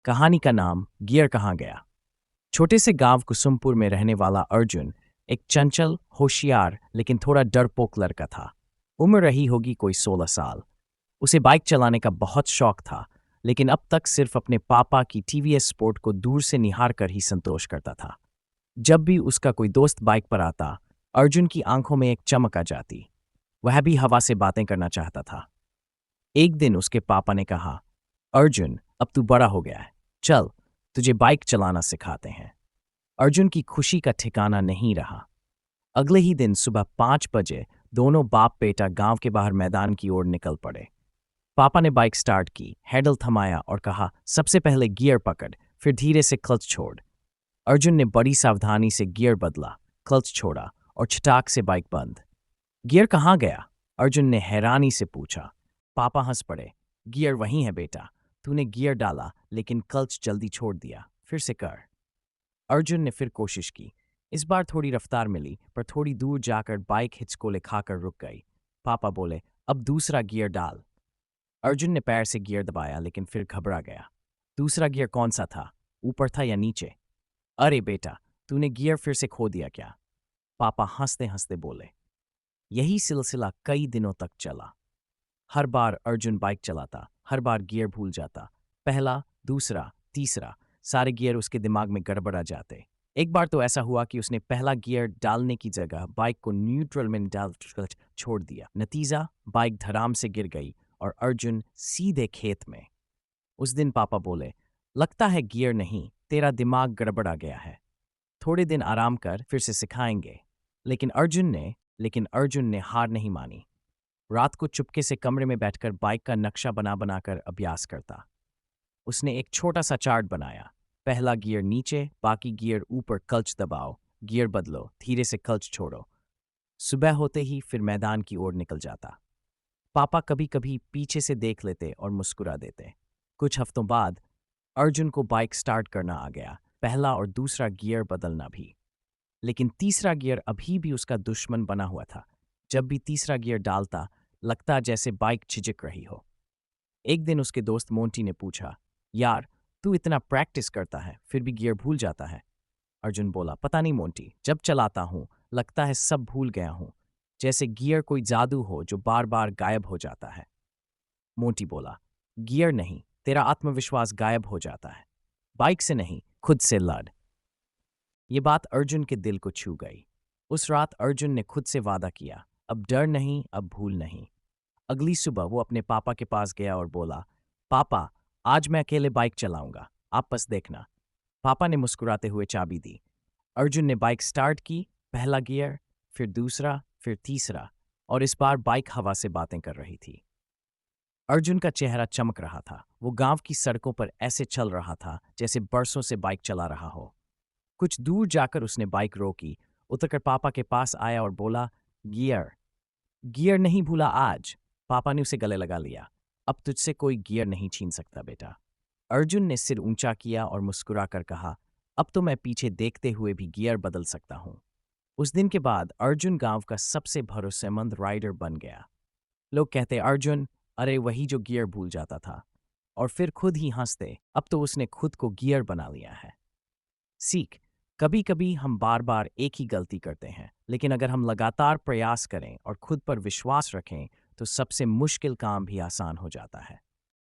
कहानी का नाम गियर कहाँ गया। छोटे से गांव कुसुमपुर में रहने वाला अर्जुन एक चंचल, होशियार लेकिन थोड़ा डरपोक लड़का था। उम्र रही होगी कोई 16 साल। उसे बाइक चलाने का बहुत शौक था, लेकिन अब तक सिर्फ अपने पापा की टीवीएस स्पोर्ट को दूर से निहार कर ही संतोष करता था। जब भी उसका कोई दोस्त बाइक पर आता, अर्जुन की आंखों में एक चमक आ जाती। वह भी हवा से बातें करना चाहता था। एक दिन उसके पापा ने कहा, अर्जुन, अब तू बड़ा हो गया है, चल तुझे बाइक चलाना सिखाते हैं। अर्जुन की खुशी का ठिकाना नहीं रहा। अगले ही दिन सुबह 5 बजे दोनों बाप बेटा गांव के बाहर मैदान की ओर निकल पड़े। पापा ने बाइक स्टार्ट की, हैंडल थमाया और कहा, सबसे पहले गियर पकड़, फिर धीरे से क्लच छोड़। अर्जुन ने बड़ी सावधानी से गियर बदला, क्लच छोड़ा और छटाक से बाइक बंद। गियर कहाँ गया? अर्जुन ने हैरानी से पूछा। पापा हंस पड़े। गियर वहीं है बेटा, तूने गियर डाला लेकिन क्लच जल्दी छोड़ दिया, फिर से कर। अर्जुन ने फिर कोशिश की। इस बार थोड़ी रफ्तार मिली, पर थोड़ी दूर जाकर बाइक हिचकोले खाकर रुक गई। पापा बोले, अब दूसरा गियर डाल। अर्जुन ने पैर से गियर दबाया, लेकिन फिर घबरा गया। दूसरा गियर कौन सा था, ऊपर था या नीचे? अरे बेटा, तूने गियर फिर से खो दिया क्या? पापा हंसते हंसते बोले। यही सिलसिला कई दिनों तक चला। हर बार अर्जुन बाइक चलाता, हर बार गियर भूल जाता। पहला, दूसरा, तीसरा, सारे गियर उसके दिमाग में गड़बड़ा जाते। एक बार तो ऐसा हुआ कि उसने पहला गियर डालने की जगह बाइक को न्यूट्रल में डाल छोड़ दिया। नतीजा, बाइक धड़ाम से गिर गई और अर्जुन सीधे खेत में। उस दिन पापा बोले, लगता है गियर नहीं, तेरा दिमाग गड़बड़ा गया है। थोड़े दिन आराम कर, फिर से सिखाएंगे। लेकिन अर्जुन ने हार नहीं मानी। रात को चुपके से कमरे में बैठकर बाइक का नक्शा बना बनाकर अभ्यास करता। उसने एक छोटा सा चार्ट बनाया। पहला गियर नीचे, बाकी गियर ऊपर, क्लच दबाओ, गियर बदलो, धीरे से क्लच छोड़ो। सुबह होते ही फिर मैदान की ओर निकल जाता। पापा कभी कभी पीछे से देख लेते और मुस्कुरा देते। कुछ हफ्तों बाद अर्जुन को बाइक स्टार्ट करना आ गया, पहला और दूसरा गियर बदलना भी। लेकिन तीसरा गियर अभी भी उसका दुश्मन बना हुआ था। जब भी तीसरा गियर डालता, लगता जैसे बाइक झिझक रही हो। एक दिन उसके दोस्त मोंटी ने पूछा, यार, तू इतना प्रैक्टिस करता है फिर भी गियर भूल जाता है। अर्जुन बोला, पता नहीं मोंटी, जब चलाता हूं लगता है सब भूल गया हूं, जैसे गियर कोई जादू हो जो बार बार गायब हो जाता है। मोंटी बोला, गियर नहीं, तेरा आत्मविश्वास गायब हो जाता है। बाइक से नहीं, खुद से लड़। ये बात अर्जुन के दिल को छू गई। उस रात अर्जुन ने खुद से वादा किया, अब डर नहीं, अब भूल नहीं। अगली सुबह वो अपने पापा के पास गया और बोला, पापा, आज मैं अकेले बाइक चलाऊंगा, आप बस देखना। पापा ने मुस्कुराते हुए चाबी दी। अर्जुन ने बाइक स्टार्ट की, पहला गियर, फिर दूसरा, फिर तीसरा, और इस बार बाइक हवा से बातें कर रही थी। अर्जुन का चेहरा चमक रहा था। वो गांव की सड़कों पर ऐसे चल रहा था जैसे बरसों से बाइक चला रहा हो। कुछ दूर जाकर उसने बाइक रोकी, उतरकर पापा के पास आया और बोला, गियर। गियर नहीं भूला आज? पापा ने उसे गले लगा लिया। अब तुझसे कोई गियर नहीं छीन सकता बेटा। अर्जुन ने सिर ऊंचा किया और मुस्कुराकर कहा, अब तो मैं पीछे देखते हुए भी गियर बदल सकता हूं। उस दिन के बाद अर्जुन गांव का सबसे भरोसेमंद राइडर बन गया। लोग कहते, अर्जुन, अरे वही जो गियर भूल जाता था, और फिर खुद ही हंसते, अब तो उसने खुद को गियर बना लिया है। सीख, कभी कभी हम बार बार एक ही गलती करते हैं, लेकिन अगर हम लगातार प्रयास करें और खुद पर विश्वास रखें तो सबसे मुश्किल काम भी आसान हो जाता है।